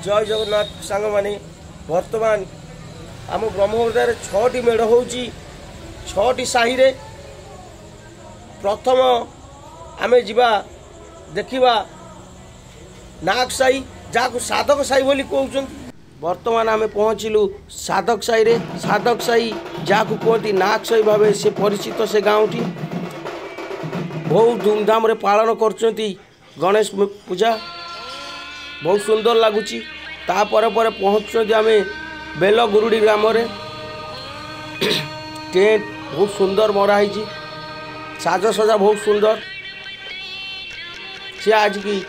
जय जगन्नाथ सांग माने वर्तमान आम ब्रह्मवर्धार 6टी मेढ़ हो 6टी साही रे प्रथम आमे जीवा देखिबा नाग साही जहाँ साधक साही बोली कहउछन। वर्तमान आमे पहुँचलु साधक साही रे। साधक साही जहाँ कहती नाग साही भावे से परिचित से गाँवटी बहुत धूमधाम रे पालन करचंती गणेश पूजा बहुत सुंदर लगुच। तापर पर पहुँचुँ आम बेलगुरुडी ग्राम रे टेंट बहुत सुंदर मराई साजसजा बहुत सुंदर सी आज की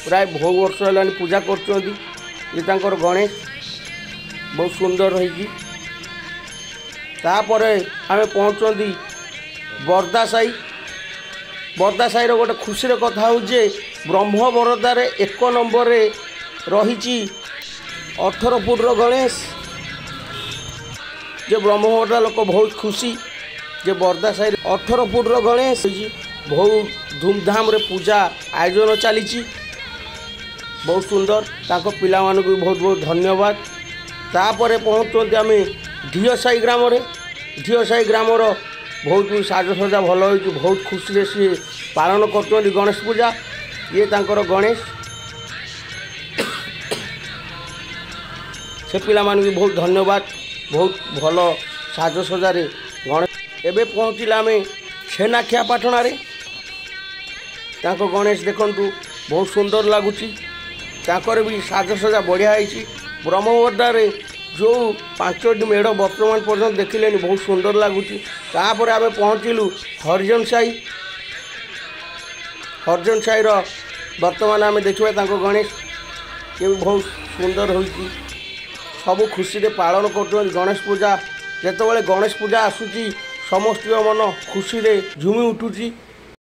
प्राय बहुत वर्ष है पूजा कर गणेश बहुत सुंदर रही। तापर आम पहुँचती बरदा साही। बरदा साही गोटे खुशी कथा हूँ जे ब्रह्मवरदार 1 नंबर रही 18 फुट गणेश जे ब्रह्मवरदा लोक बहुत खुशी जे बरदा साही 18 फुट गणेश बहुत धूमधाम रे पूजा आयोजन चली बहुत सुंदर ताको पिला मानक भी बहुत बहुत धन्यवाद। तापर पहुँचते आम ढीओसाही ग्राम रे। ढीओसाही ग्राम बहुत साजसजा भल हो बहुत खुशी सी पालन कर गणेश पूजा। ये तांकर गणेश से पिला मान भी बहुत धन्यवाद बहुत भल साजसजा रे गणेश। एबे पहुँचला आम छेनाखिया पाटना रे। तांको गणेश देखंतु बहुत सुंदर लगुच। ताकर भी साजसजा बढ़िया है। ब्रह्मवर्धा रे जो 5टी मेढ़ वर्तमान पर्यटन देखिले बहुत सुंदर लगुच। तापर आम पहुँचलु हरिजन साही। हरिजन साही वर्तमान आम देखा तांको गणेश ये भी बहुत सुंदर हो सब खुशी रे पालन कर गणेश पूजा। जेतेबेले गणेश पूजा आसूची समस्त मन खुशी रे झुमी उठुची।